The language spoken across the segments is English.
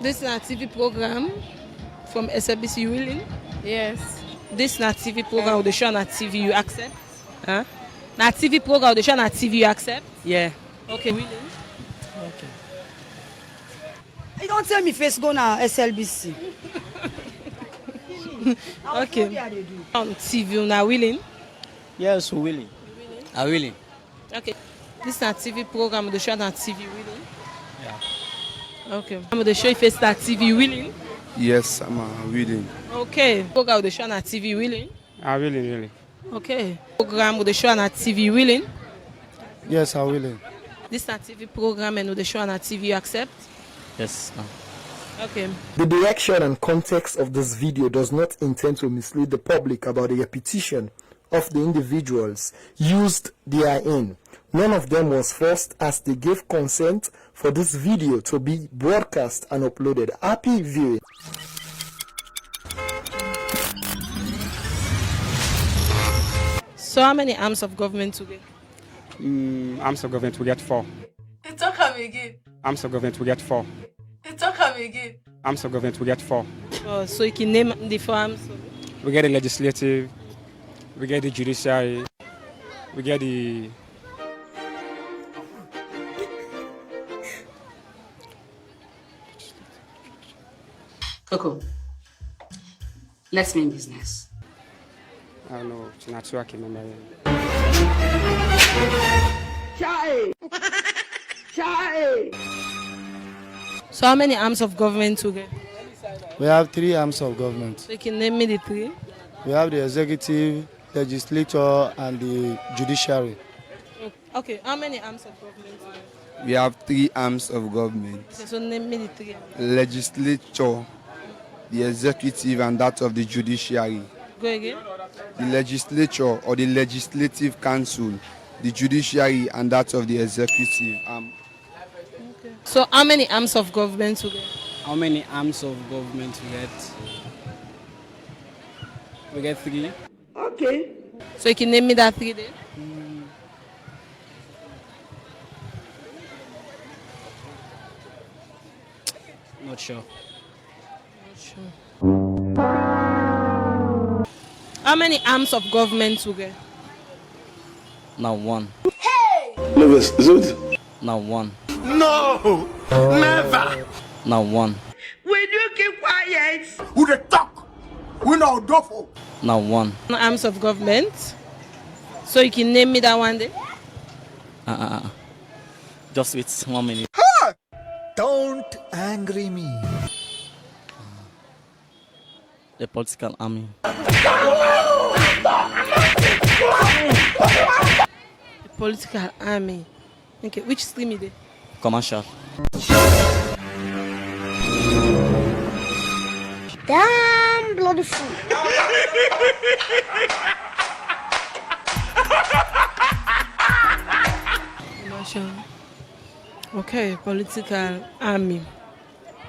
This is a TV program from SABC willing. Yes. This is a TV program with the show on TV you accept. Huh? Na TV program with the show on TV you accept. Yeah. Okay, willing. Okay. You don't tell me face go now SLBC. Okay. On TV now willing. Yes, we're willing. Are willing. Okay. This is a TV program with the show on TV willing. Yeah. Okay. I'm the show face that TV willing. Yes, I'm willing. Okay. Program with the show on TV willing. Willing. Okay. Program with the show on TV willing. Yes, I'm willing. This is a TV program and with the show on TV you accept. Yes. No. Okay. The direction and context of this video does not intend to mislead the public about the repetition of the individuals used therein. None of them was forced as they gave consent for this video to be broadcast and uploaded. Happy viewing. So how many arms of government to get? Arms of government we get 4. It's not coming again. Arms of government we get 4. It's not coming again. Arms of government we get 4. Oh, so you can name the 4 arms. We get the legislative, we get the judiciary, we get the Coco, let's mean business. I don't know, it's not sure I can remember. So how many arms of government to get? We have 3 arms of government. So you can name me the 3. We have the executive, legislature, and the judiciary. Okay, how many arms of government to get? We have 3 arms of government. Okay, so name me the 3. Legislature, the executive, and that of the judiciary. Go again. The legislature or the legislative council, the judiciary, and that of the executive. Okay. So how many arms of government to get? How many arms of government we get? We get 3. Okay. So you can name me that 3 then? Not sure. How many arms of government to get? Now 1. No, is it? Now 1. No! Never! Now 1. Will you keep quiet? Who the talk? We know Dofo. Now 1. Arms of government. So you can name me that one day? Just wait 1 minute. Don't angry me. The political army. The political army. Okay, which stream is it? Commercial. Damn bloody fool. Commercial. Okay, political army.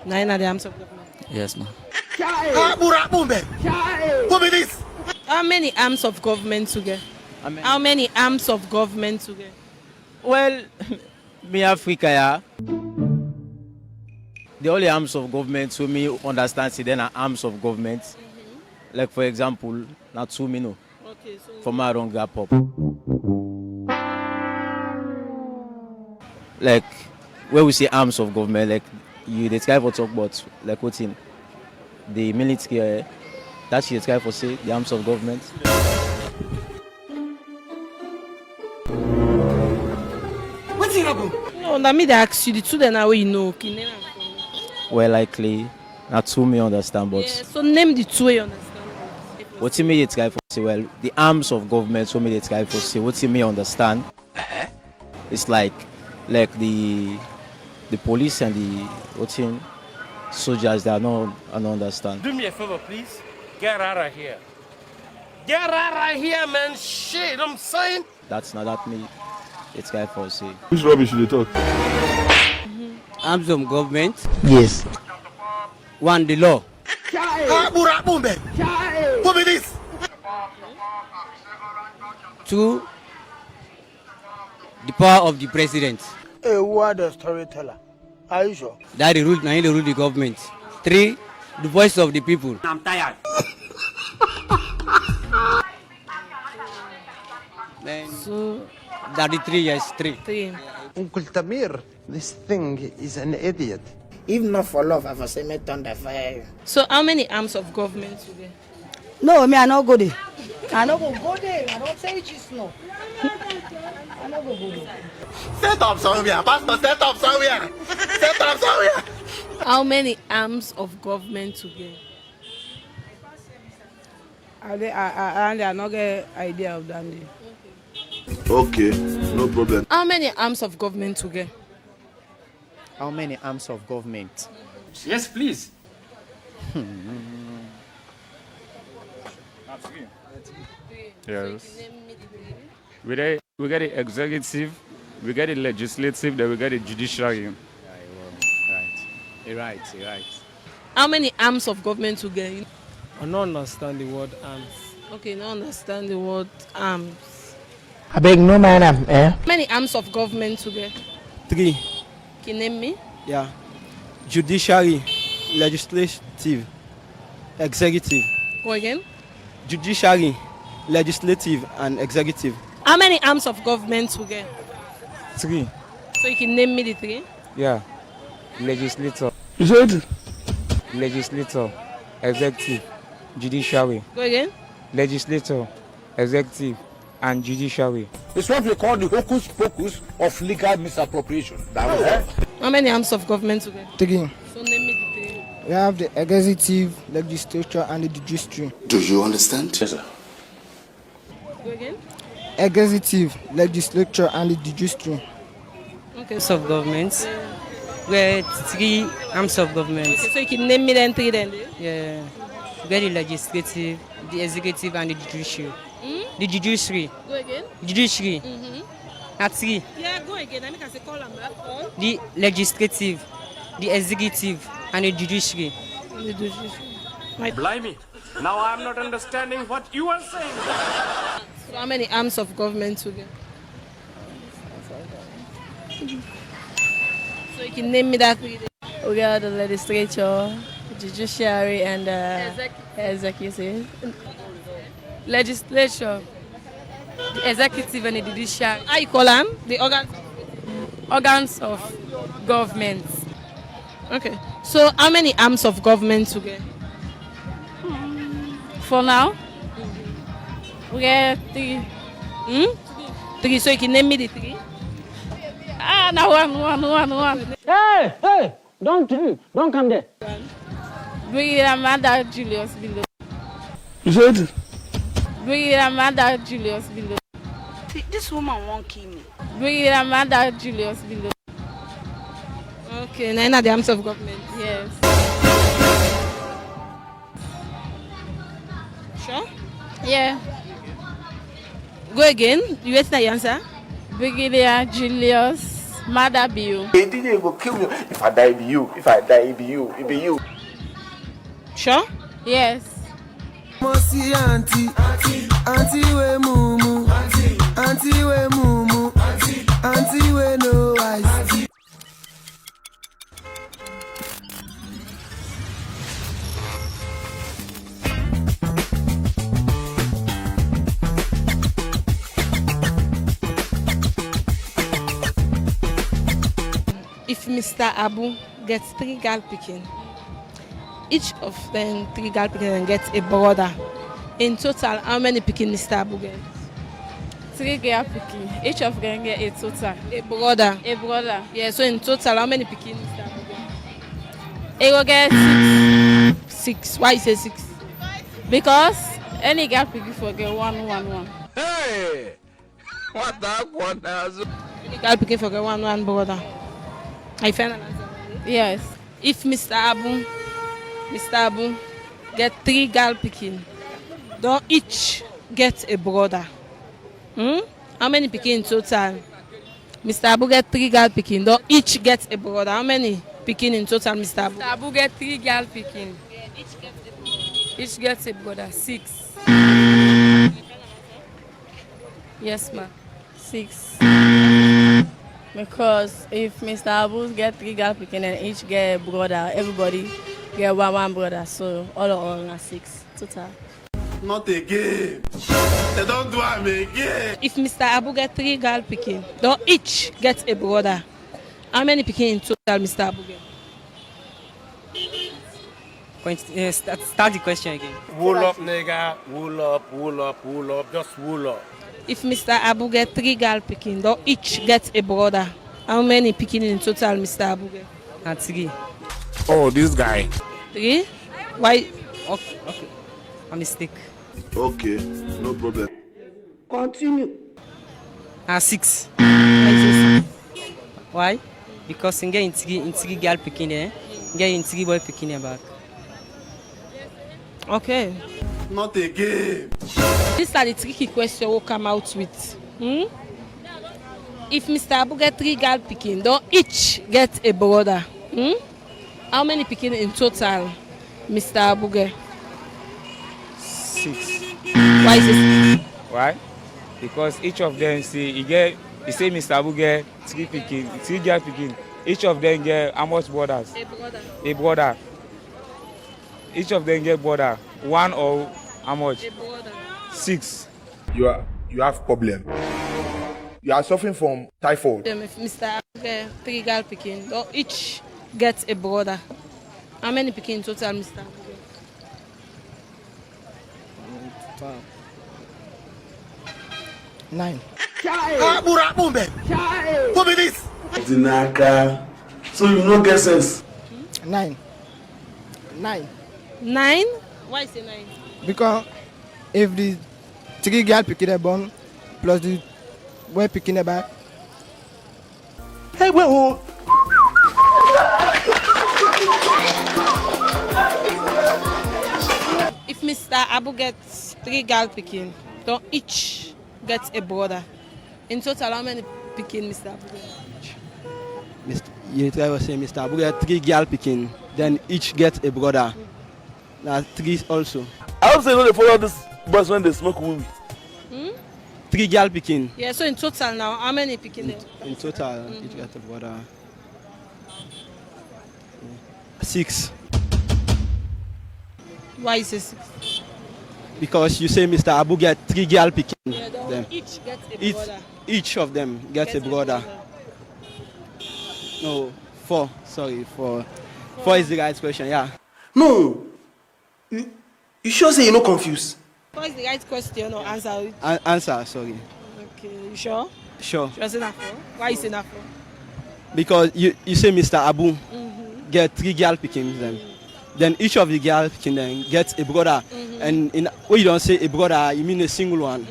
9 are the arms of government. Yes, ma'am. How many arms of government to get? How many arms of government to get? Well, me Africa, yeah. The only arms of government, so me understand, see, then are arms of government. Like, for example, not 2 me know. Okay, so For my own gap up. Like, where we say arms of government, like, you describe for talk about, like, what's in the military, that she describe for say, the arms of government. What's it happen? no, let me ask you the 2 then how you know. Okay, name am for me. Well, likely, not 2 me understand, but Yeah, so name the 2 you understand. what you mean describe for say, well, the arms of government, so me describe for say, what you mean understand? It's like the police and the what in soldiers that I don't understand. Do me a favor, please. Get out of here. Get out of here, man. Shit, I'm saying. That's not that me. It's guy for say. Which rubbish you talk? Arms of government. Yes. 1, the law. What is this? 2, the power of the president. A word of storyteller. Are you sure? That the rule, now the rule the government. 3, the voice of the people. I'm tired. Then So that the 3 yes, 3. 3. Uncle Tamir, this thing is an idiot. If not for love, I've seen me thunder fire. So how many arms of government today? No, me I no go there. I no go there. I don't say just no. I no go there. Set up somewhere, Pastor, set up somewhere. Set up somewhere. How many arms of government today? I no get idea of that. Okay, no problem. How many arms of government today? How many arms of government? Yes, please. Yes. We get the executive, we get the legislative, then we get the judiciary. Right. How many arms of government today? I don't understand the word arms. Okay, now understand the word arms. I beg no man, eh? How many arms of government today? 3, Can you name me? yeah. Judiciary, legislative, executive. Go again. Judiciary, legislative, and executive. How many arms of government today? 3, So you can name me the 3. yeah. Legislator, legislator, executive, judiciary. Go again. Legislator, executive, and judiciary. It's what we call the hocus pocus of legal misappropriation. How many arms of government today? 3. So name me the 3. We have the executive, legislature, and the judiciary. Do you understand? Yes, sir. Go again. Executive, legislature, and the judiciary. Okay. Arms of government. We 3 arms of government. Okay, so you can name me then 3 then. Yeah. We get the legislative, the executive, and the judiciary. The judiciary. Go again. Judiciary. That's 3. Yeah, go again. I can say call them all. The legislative, the executive, and the judiciary. Blimey. Now I'm not understanding what you are saying. So how many arms of government today? So you can name me that 3 then. We got the legislature, judiciary, and executive. Legislature, the executive, and the judiciary. How you call them? The Organs of government. Okay. So how many arms of government today? For now, we got 3. 3. So you can name me the 3. Now one. Hey! Don't come there. We got Amanda Julius below. We got Amanda Julius below. This woman won't kill me. We got Amanda Julius below. Okay, now the arms of government. Yes. Sure? Yeah. Go again. You wait till you answer. Brigadier Julius Madabio. Hey, DJ will kill me. If I die, it be you. If I die, it be you. It be you. Sure? Yes. Auntie we mumu, auntie we mumu, auntie we no eyes. If Mr. Abu gets 3 girl picking, each of them 3 girl picking and gets a brother. In total, how many picking Mr. Abu gets? 3 girl picking. Each of them get a total. A brother. A brother. Yeah, so in total, how many picking Mr. Abu gets? He will get 6. Why you say 6? because any girl picking for get 1. Hey! What that one has? Any girl picking for get 1 brother. I final answer. Yes. If Mr. Abu get 3 girl picking, don't each get a brother. How many picking in total? Mr. Abu get 3 girl picking, don't each get a brother. How many picking in total, Mr. Abu? Mr. Abu get 3 girl picking. Each gets a brother. 6. Yes, ma. 6. Because if Mr. Abu get 3 girl picking and each get a brother, everybody get one brother. So all are 6 total. Not again. They don't do am again. If Mr. Abu get 3 girl picking, don't each get a brother. How many picking in total Mr. Abu get? Start the question again. Wool up, nigga. Wool up, wool up, wool up. Just wool up. If Mr. Abu get 3 girl picking, don't each get a brother. How many picking in total Mr. Abu get? And 3. Oh, this guy. 3? Why? Okay. A mistake. Okay, no problem. Continue. And 6. Why is it 6? Why? Because in get in 3 girl picking there, get in 3 boy picking there back. Okay. Not again. These are the tricky questions we'll come out with. If Mr. Abu get 3 girl picking, don't each get a brother. How many picking in total Mr. Abu get? 6. Why is it 6? Why? Because each of them you say Mr. Abu get 3 picking, 3 girl picking. Each of them get how much brothers? A brother. A brother. Each of them get brother. 1 or how much? A brother. 6. You have problem. You are suffering from typhoid. If Mr. Abu get 3 girl picking, don't each get a brother. How many picking in total Mr. Abu get? 9. Who be this? Dinaka. So you no get sense. 9. 9? Why is it 9? Because if the 3 girl picking a born plus the boy picking a back. Hey, wait, oh. If Mr. Abu gets 3 girl picking, don't each get a brother. In total, how many picking Mr. Abu get? You try to say Mr. Abu get 3 girl picking, then each get a brother. Now 3 also. I hope say no dey follow this boys when they smoke weed. 3 girl picking. Yeah, so in total now, how many picking there? In total, each get a brother. 6. Why is it 6? Because you say Mr. Abu get 3 girl picking. Yeah, Them. each get a brother. Each of them gets a brother. No, 4. Sorry, 4. 4 is the right question, yeah. No. You sure say you no confused? What is the right question or answer? Answer, sorry. Okay, you sure? Sure. Sure, say that for? Why you say that for? Because you say Mr. Abu get 3 girl picking them. Then each of the girl picking them gets a brother. And when you don't say a brother, you mean a single one.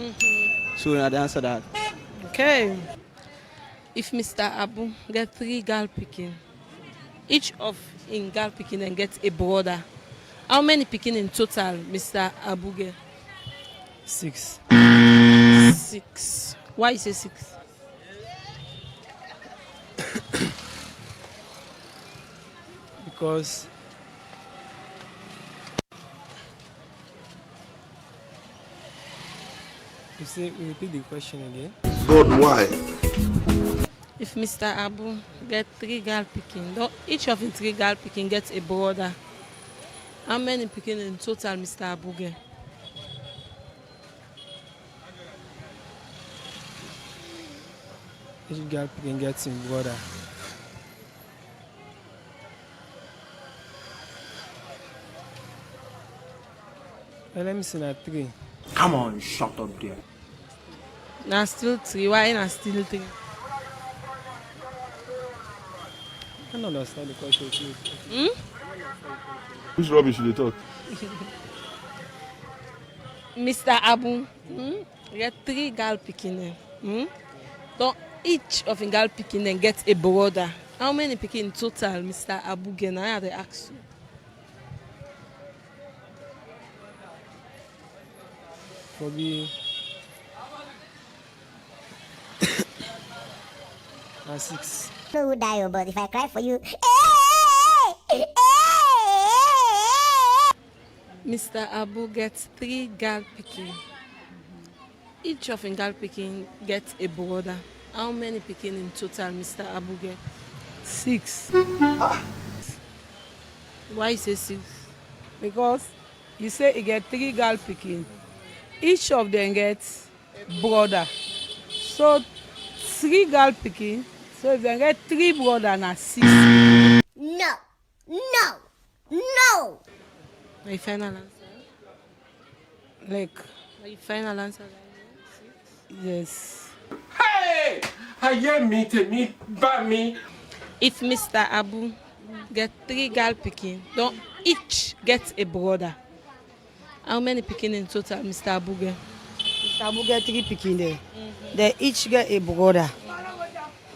So now the answer that. Okay. If Mr. Abu get 3 girl picking, each of in girl picking and gets a brother, how many picking in total Mr. Abu get? 6. 6. Why you say 6? Because you say repeat the question again. God, why? If Mr. Abu get 3 girl picking, each of the 3 girl picking gets a brother, how many picking in total Mr. Abu get? Each girl picking gets a brother. Let me see that 3. Come on, shut up there. Now still 3. Why not still 3? I don't understand the question, please. Which rubbish you dey talk? Mr. Abu, get 3 girl picking. Don't each of the girl picking then get a brother. How many picking in total Mr. Abu get? Now I have to ask you. For me, and 6. No would die, but if I cry for you, Mr. Abu gets 3 girl picking. Each of the girl picking gets a brother. How many pikin in total, Mr. Abu get? 6. Why you say 6? Because you say he get 3 girl pikin. Each of them gets brother. So 3 girl pikin. So if they get 3 brother na 6. No, no, no. My final answer. Like, My final answer. yes. Hey! I hear me, me, by me. If Mr. Abu get 3 girl pikin, don't each get a brother. How many pikin in total, Mr. Abu get? Mr. Abu get 3 pikin there. They each get a brother.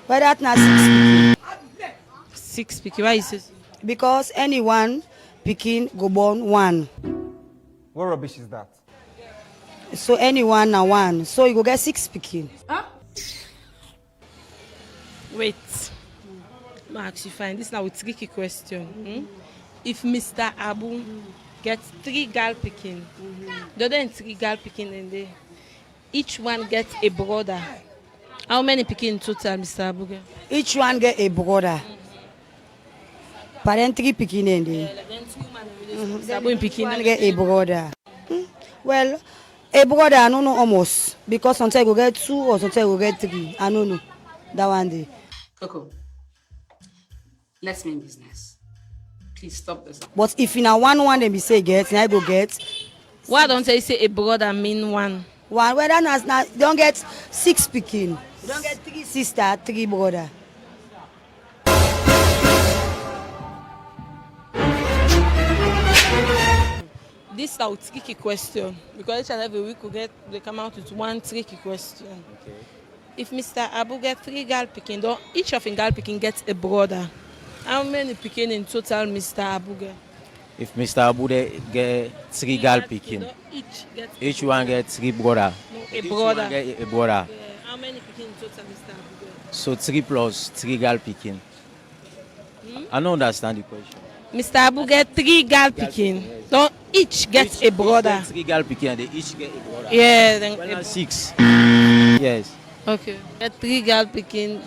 But that na 6 pikin. 6 pikin. Why you say so? Because any one pikin go born 1. What rubbish is that? So anyone na 1. So you go get 6 pikin. Wait. Max, you find this now a tricky question. If Mr. Abu gets 3 girl pikin, the other 3 girl pikin in there, each one gets a brother. How many pikin in total, Mr. Abu get? Each one get a brother. But then 3 pikin in there. Mr. Abu in pikin. One get a brother. Well, a brother I don't know almost. Because sometimes you go get 2 or sometimes you go get 3. I don't know. That one day. Coco, let's mean business. Please stop this. But if in a 1 they be say get, now I go get. Why don't they say a brother mean 1? 1. Whether not you don't get 6 pikin. You don't get 3 sister, 3 brother. This is our tricky question because each and every week they come out with 1 tricky question. Okay. If Mr. Abu get 3 girl pikin, don't each of in girl pikin gets a brother. How many pikin in total, Mr. Abu get? If Mr. Abu get 3 girl pikin, each one get 3 brother. No, a Each brother. one get a brother. Yeah. How many pikin in total, Mr. Abu get? So 3 plus 3 girl pikin. I don't understand the question. Mr. Abu get 3 girl pikin. Don't each get a brother. 3 girl pikin and they each get a brother. Yeah, then Well, 6. Yes. Okay. Get 3 girl pikin.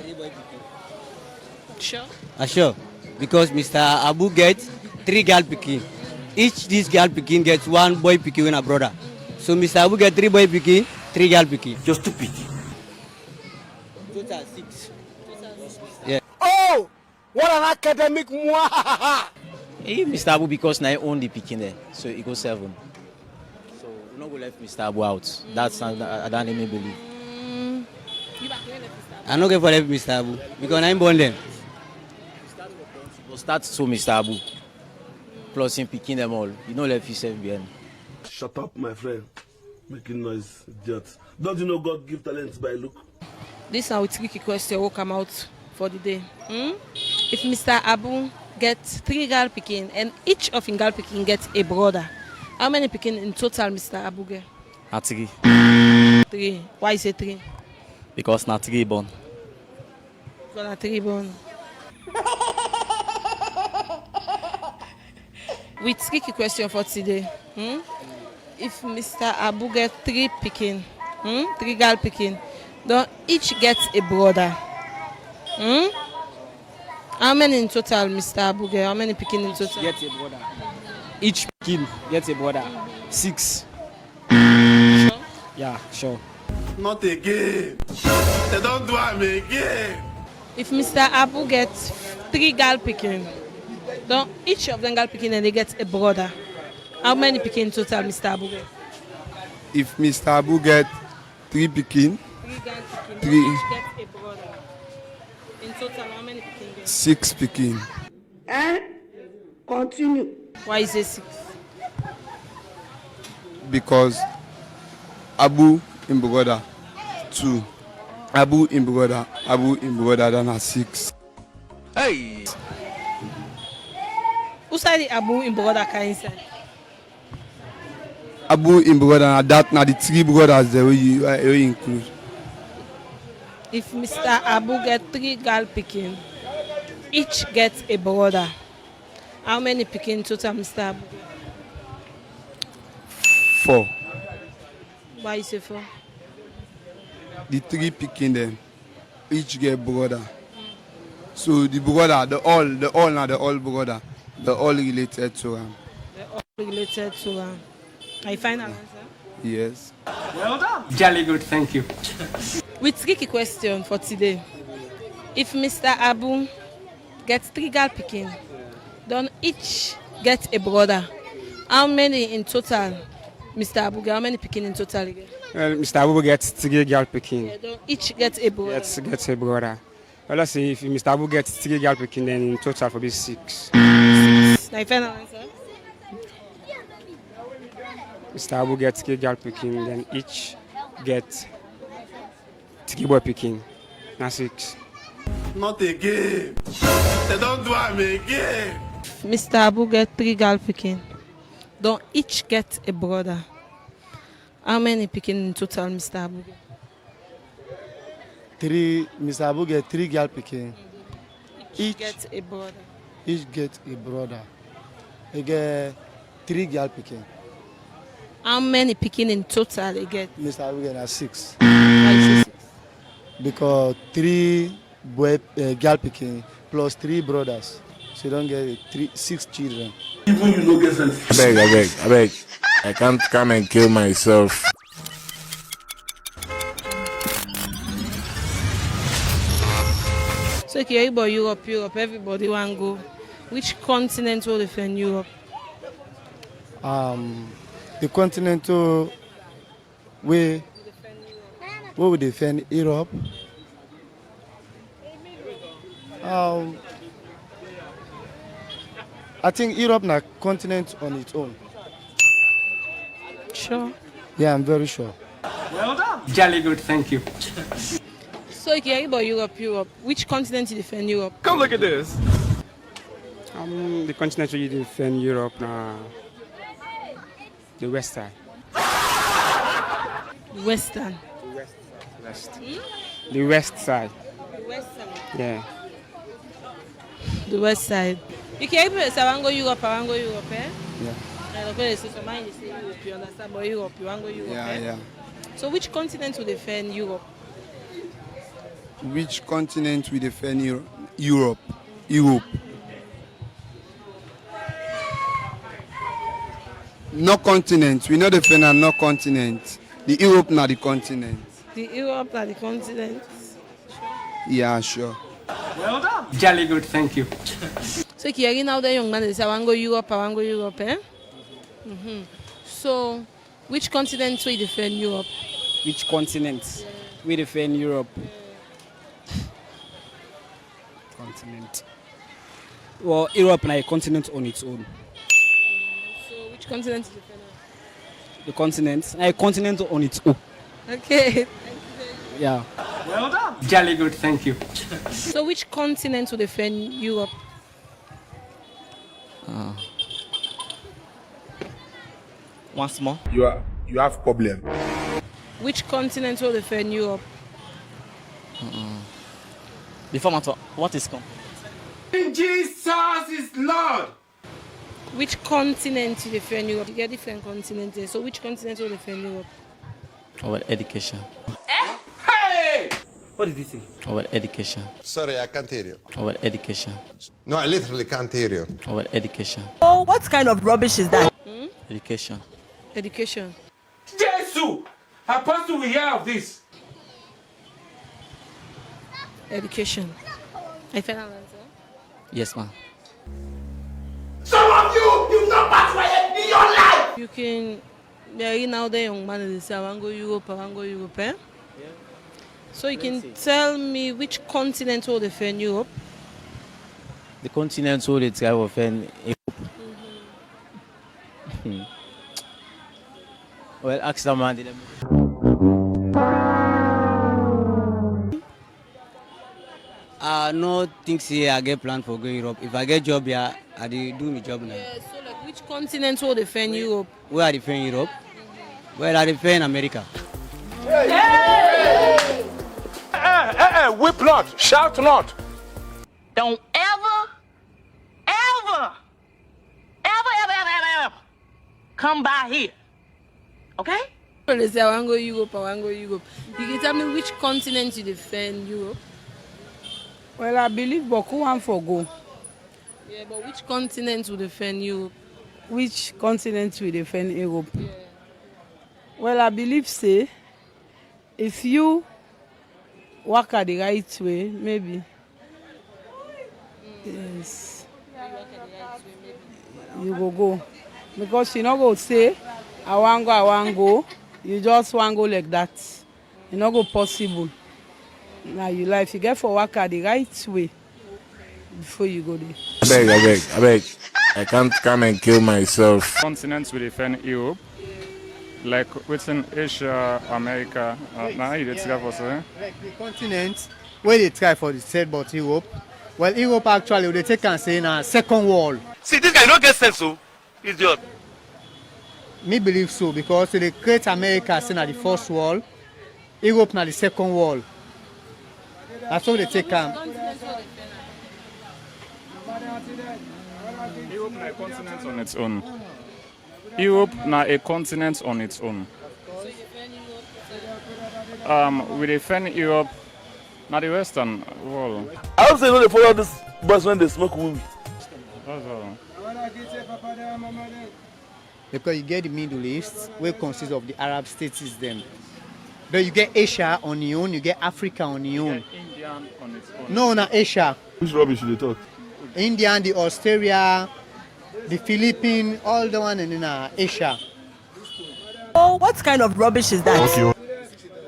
Sure. Sure. Because Mr. Abu gets 3 girl pikin. Each this girl pikin gets 1 boy pikin and a brother. So Mr. Abu get 3 boy pikin, 3 girl pikin. You're stupid. Total 6. Yeah. Oh! What an academic moi! Hey, Mr. Abu because now he own the pikin there, so he go 7. So we not go left Mr. Abu out. That's I don't even believe. I no get for help Mr. Abu because I'm born them. We'll start to Mr. Abu. Plus him picking them all. You know left yourself behind. Shut up, my friend. Making noise, idiot. Don't you know God give talents by look? This is our tricky question will come out for the day. If Mr. Abu gets 3 girl pikin and each of in girl pikin gets a brother, how many pikin in total, Mr. Abu get? 3. 3. Why is it 3? Because na 3 born. Because 3 born. With tricky question for today. If Mr. Abu get 3 pikin, 3 girl pikin, don't each get a brother. How many in total, Mr. Abu get? How many pikin in total? Get a brother. Each pikin gets a brother. 6. Sure? Yeah, sure. Not again. They don't do it again. If Mr. Abu gets 3 girl pikin, don't each of them girl pikin and they get a brother. How many pikin in total, Mr. Abu get? If Mr. Abu get 3 pikin, 3 girl pikin, 3. don't each get a brother. In total, how many pikin get? 6 pikin. Continue. Why is it 6? Because Abu in brother 2. Abu in brother then a 6. Hey! Who said the Abu in brother can inside? Abu in brother and that now the 3 brothers there you include. If Mr. Abu get 3 girl pikin, each gets a brother. How many pikin total, Mr. Abu get? 4. Why you say 4? The 3 pikin them each get brother. So the brother, the all now the all brother, the all related to him. They're all related to my final answer. Yes. Well done. Jolly good, thank you. With tricky question for today. If Mr. Abu gets 3 girl picking, don't each get a brother. How many in total, Mr. Abu? How many picking in total again? Well, Mr. Abu gets 3 girl picking. Yeah, don't each get a brother. Gets a brother. Well, let's see if Mr. Abu gets 3 girl picking, then in total for be 6. My final answer. Mr. Abu gets 3 girl picking, then each get 3 boy picking. Now 6. Not again. They don't do am again. Mr. Abu get 3 girl picking. Don't each get a brother. How many picking in total, Mr. Abu? Mr. Abu get 3 girl picking. Each get a brother. Each get a brother. He get 3 girl picking. How many picking in total he get? Mr. Abu get 6. Why you say 6? Because 3 boy girl picking plus 3 brothers. So you don't get 6 children. Even you no get sense. I beg. I can't come and kill myself. So okay, everybody Europe, everybody want go. Which continent will defend Europe? The continental way will defend Europe. I think Europe na continent on its own. Sure. Yeah, I'm very sure. Well done. Jolly good, thank you. So okay, everybody Europe. Which continent you defend Europe? Come look at this. The continent you defend Europe now. The west side. Western. West. The west side. The west side. Yeah. The west side. You can say I want to go Europe, eh? Yeah. And okay, so somebody say Europe, you understand? But Europe, you want to go Europe, Yeah, eh? yeah. So which continent will defend Europe? Which continent will defend Europe? Europe. No continent. We know defend and no continent. The Europe not the continent. The Europe are the continent. Yeah, sure. Well done. Jolly good, thank you. So hearing now the young man they say I want to go Europe, eh? So which continent will defend Europe? Which continent we defend Europe? Continent. Well, Europe is a continent on its own. So which continent is defend? The continent, a continent on its own. Okay. Yeah. Well done. Jolly good, thank you. So which continent will defend Europe? Once more. You have problem. Which continent will defend Europe? Before matter, what is come? Jesus is Lord. Which continent will defend Europe? You get different continents there. So which continent will defend Europe? Our education. Hey! What did he say? Our education. Sorry, I can't hear you. Our education. No, I literally can't hear you. Our education. Oh, what kind of rubbish is that? Education. Education. Jesus! Apostle, we hear of this. Education. I final answer. Yes, ma'am. Some of you've not passed my head in your life. You can there now the young man they say I want to go Europe, eh? Yeah. So you can tell me which continent will defend Europe? The continent will try to defend Europe. Well, ask the man. I no think say I get plan for go Europe. If I get job here, I dey do my job now. Yeah, so like which continent will defend Europe? Where I defend Europe? Where I defend America? Hey! Whip not, shout not. Don't ever come by here. Okay? They say I want to go Europe. You can tell me which continent you defend Europe? Well, I believe Boku want for go. Yeah, but which continent will defend Europe? Which continent will defend Europe? Yeah. Well, I believe say if you work at the right way, maybe. Yes. You go. Because you not go say, I want go. You just want go like that. You not go possible. Now you like, if you get for work at the right way before you go there. I beg. I can't come and kill myself. Continents will defend Europe, like within Asia, America. Now you try for so. Like the continent where they try for the third but Europe. Well, Europe actually they take and say in second world. See, this guy don't get sense, so idiot. Me believe so because they create America say na the first world, Europe na the second world. That's how they take am. Europe na a continent on its own. Europe na a continent on its own. We defend Europe, not the Western world. I don't say no, they follow this boys when they smoke weed. That's all. Because you get the Middle East, where consists of the Arab states is them. Then you get Asia on your own, you get Africa on your own. India on its own. No, not Asia. Which rubbish should they talk? India, the Australia, the Philippines, all the one in Asia. Oh, what kind of rubbish is that? Okay.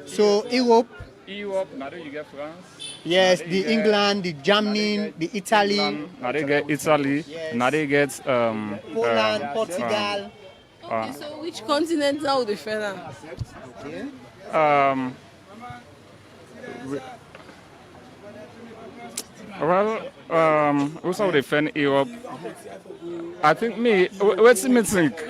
So Europe. Europe, now you get France. Yes, the England, the Germany, the Italy. Now they get Italy. Yes. Now they get Poland, Portugal. Okay, so which continent now will defend them? Also defend Europe. I think what's me think?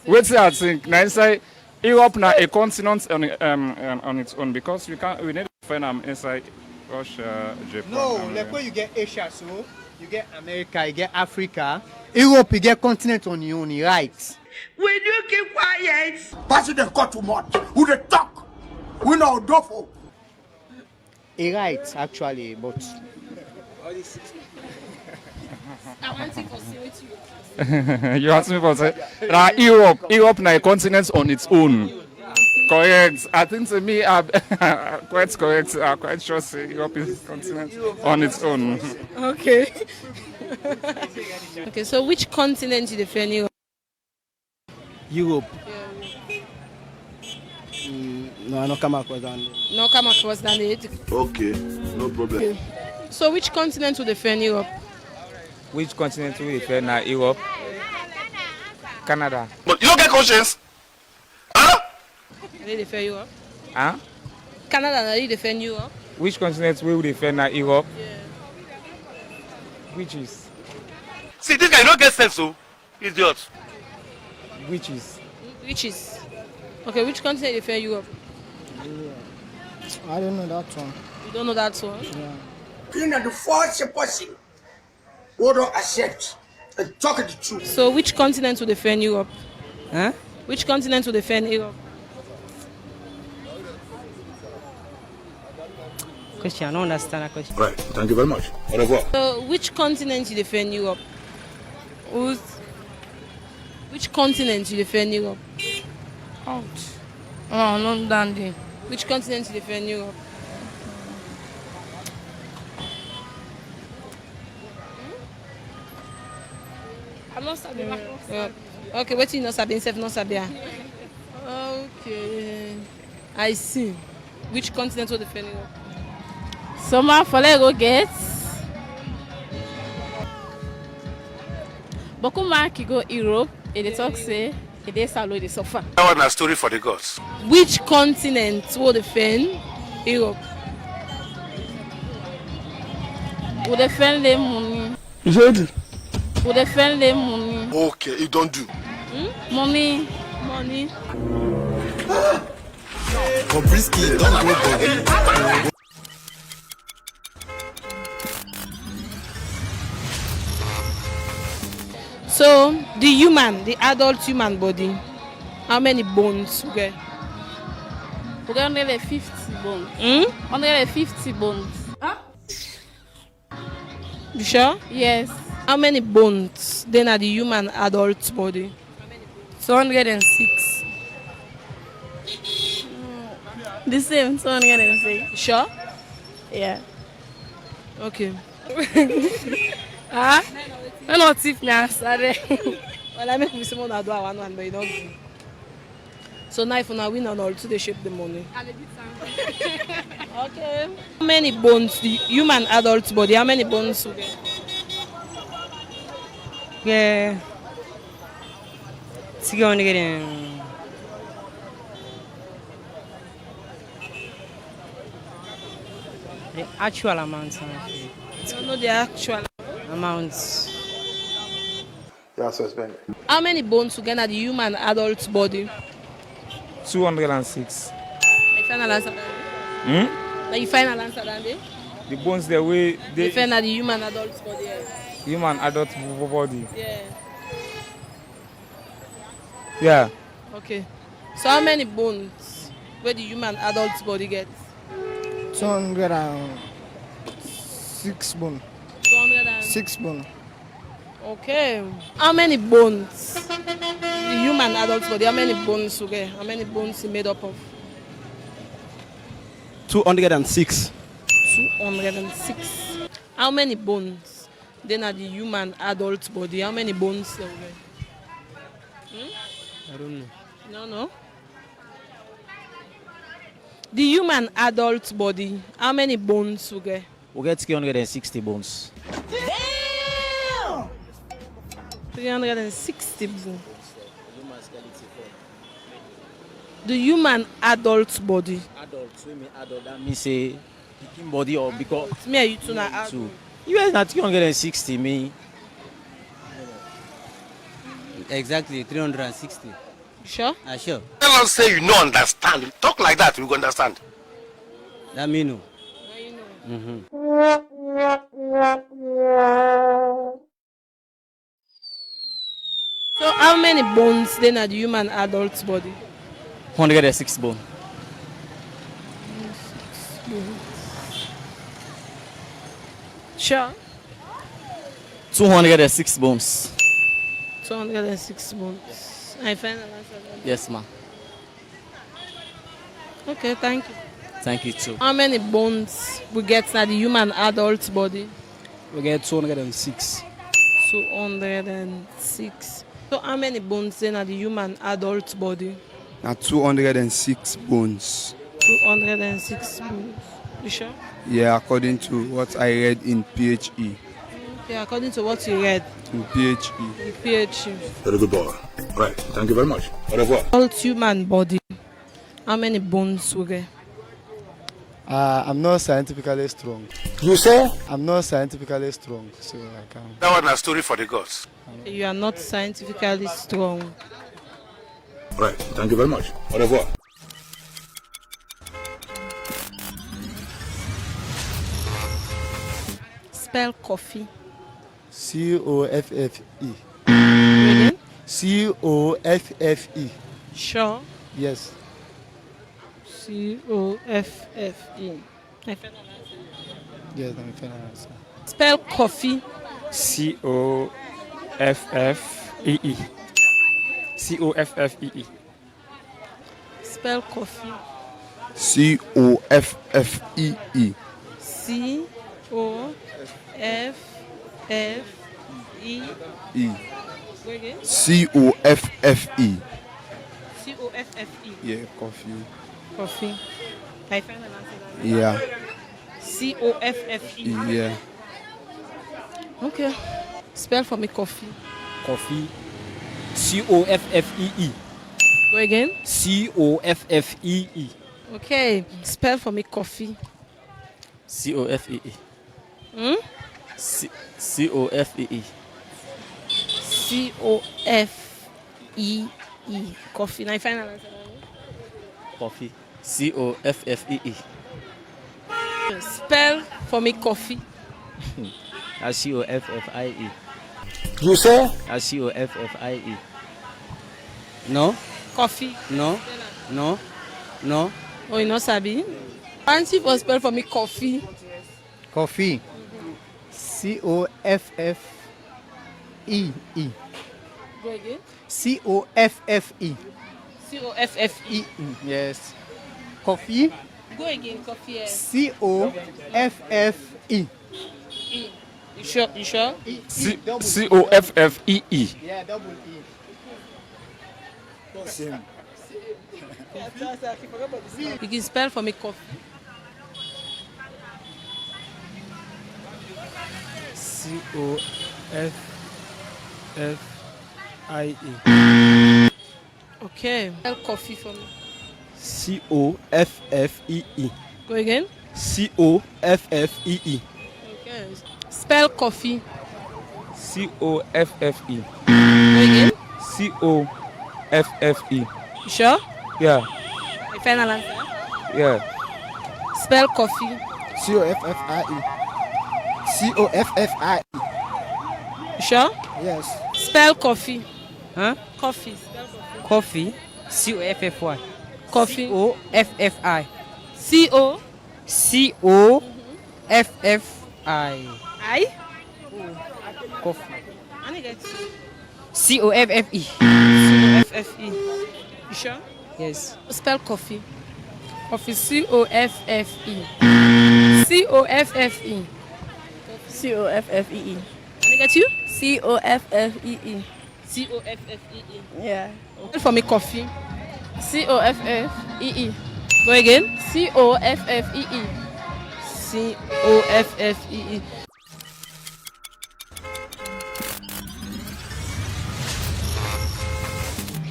What's I think? Now say Europe na a continent on its own because we need to defend them inside Russia, Japan. No, like where you get Asia, so you get America, you get Africa. Europe, you get continent on your own, right? Will you keep quiet? Pass the cut too much. Who they talk? We know doffo. Right, actually, but. I want to proceed with you. You asked me for say Europe na a continent on its own. Correct. I think to me, I'm quite correct. I'm quite sure say Europe is a continent on its own. Okay. Okay, so which continent you defend Europe? Europe. No, I don't come across that. No, come across that. Okay, no problem. Okay. So which continent will defend Europe? Which continent will defend Europe? Canada. But you don't get conscience? Huh? They defend Europe? Huh? Canada, they defend Europe? Which continent will defend Europe? Yeah. Which is? See, this guy don't get sense, so idiot. Which is? Which is? Okay, which continent defend Europe? I don't know that one. You don't know that one? Yeah. You know the false person who don't accept and talk the truth. So which continent will defend Europe? Huh? Which continent will defend Europe? Question, I don't understand that question. Right, thank you very much. Au revoir. So which continent you defend Europe? Which continent you defend Europe? Out. Oh, no, dandy. Which continent you defend Europe? I'm not Sabia. Okay, what you know Sabia, self not Sabia. Okay. I see. Which continent will defend Europe? Summer for Lego get. Beaucoup mark go Europe and they talk say they salo they suffer. That was a story for the gods. Which continent will defend Europe? Will defend them money. You said? Will defend them money. Okay, you don't do. Money. Money. Bobrisky, don't go Bobby. So the adult human body, how many bones we get? We get only 50 bones. Only 50 bones. Huh? You sure? Yes. How many bones then are the human adult body? 206. The same, 206. Sure? Yeah. Okay. Ah? I'm not if now, sorry. Well, I make we say more than do one, but you don't do. So now if una win and all, to they shape the money. Okay. How many bones the human adult body? How many bones you get? Yeah. 300 the actual amount. You don't know the actual Amounts. You are suspended. How many bones you get at the human adult body? 206. The final answer. Hmm? The final answer, Dandy. The bones the way The they final the human adult body. human adult body. Yeah. Yeah. Okay. So how many bones where the human adult body gets? 206 bone. 206 bone. Okay. How many bones? The human adult body, how many bones you get? How many bones is made up of? 206. 206. How many bones? Then are the human adult body. How many bones you get? I don't know. No. The human adult body, how many bones you get? We get 360 bones. 360 bones. The human adult body. Adult, we mean adult, that means say picking body or because Me and you two na adult. two. You guys not 360 me. Exactly, 360. Sure? Sure. Tell us say you no understand. Talk like that, we go understand. That me know. So how many bones then are the human adult body? 106 bone. Sure. 206 bones. 206 bones. I final answer. Yes, ma'am. Okay, thank you. Thank you too. How many bones we get na the human adult body? We get 206. 206. So how many bones then are the human adult body? Now 206 bones. 206 bones. You sure? Yeah, according to what I read in PHE. Okay, according to what you read In PHE. in PhD. Very good boy. Right. Thank you very much. Au revoir. Adult human body. How many bones we get? I'm not scientifically strong. You say? I'm not scientifically strong, so I can't. That was a story for the gods. You are not scientifically strong. Right. Thank you very much. Au revoir. Spell coffee. COFFE. Again? COFFE. Sure. Yes. COFFE. Yes, I'm final answer. Spell coffee. COFFEE. COFFEE. Spell coffee. COFFEE. COFFE. E. Go again. COFFE. COFFE. Yeah, coffee. Coffee. I find an answer. Yeah. COFFE. Yeah. Okay. Spell for me coffee. Coffee. COFFEE. Go again. COFFEE. Okay. Spell for me coffee. COFEE. Hmm? COFEE. COFEE. Coffee. Now final answer. Coffee. COFFEE. Spell for me coffee. COFFIE. You say? COFFIE. No? Coffee. No? No? No? Oh, you know Sabi? Auntie for spell for me coffee. Coffee. C-O-F-F-E-E. Go again. C-O-F-F-E. C-O-F-F-E. Yes. Coffee. Go again, coffee. C-O-F-F-E. E. You sure? You sure? C-O-F-F-E-E. Yeah, double E. Same. You can spell for me coffee. C-O-F-F-I-E. Okay. Spell coffee for me. C-O-F-F-E-E. Go again. C-O-F-F-E-E. Okay. Spell coffee. C-O-F-F-E. Go again. C-O-F-F-E. You sure? Yeah, My final answer. yeah. Spell coffee. C-O-F-F-I-E. C-O-F-F-I-E. You sure? Yes. Spell coffee. Huh? Coffee. Spell coffee. Coffee. C-O-F-F-Y. Coffee. C-O-F-F-I. C-O. C-O-F-F-I. I. Coffee. I need get C-O-F-F-E. C-O-F-F-E. You sure? Yes. Spell coffee. Coffee. C-O-F-F-E. C-O-F-F-E. C-O-F-F-E-E. I need get you? C-O-F-F-E-E. C-O-F-F-E-E. Yeah. Spell for me coffee. C-O-F-F-E-E. Go again. C-O-F-F-E-E. C-O-F-F-E-E.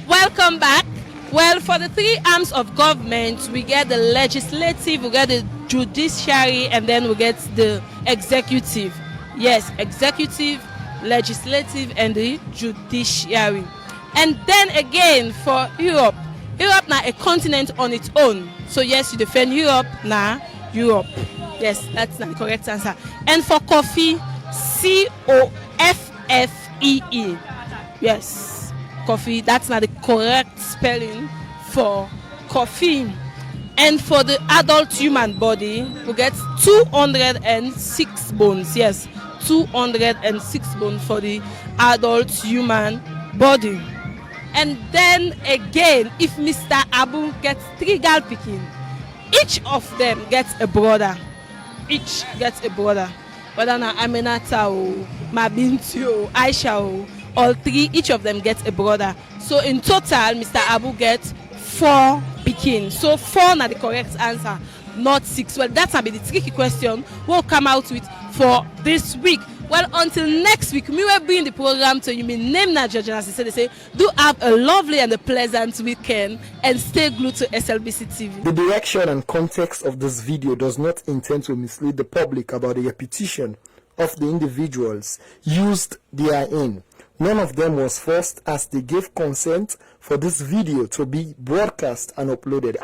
Welcome back. Well, for the three arms of government, we get the legislative, we get the judiciary, and then we get the executive. Yes, executive, legislative, and the judiciary. And then again, for Europe now a continent on its own. So yes, you defend Europe now. Europe. Yes, that's the correct answer. And for coffee, C-O-F-F-E-E. Yes, coffee. That's not the correct spelling for coffee. And for the adult human body, we get 206 bones. Yes, 206 bones for the adult human body. And then again, if Mr. Abu gets 3 girl picking, each of them gets a brother. Each gets a brother. Whether na Aminata or Mabinti or Aisha or all 3, each of them gets a brother. So in total, Mr. Abu gets 4 picking. So 4 na the correct answer, not 6. Well, that's a bit the tricky question we'll come out with for this week. Well, until next week, we will bring the program to you. My name is Georgia, as they say. Do have a lovely and a pleasant weekend and stay glued to SLBC TV. The direction and context of this video does not intend to mislead the public about the repetition of the individuals used therein. None of them was forced, as they gave consent for this video to be broadcast and uploaded.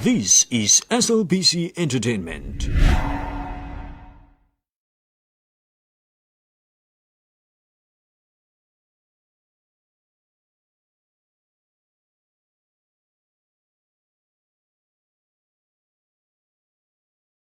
This is SLBC Entertainment.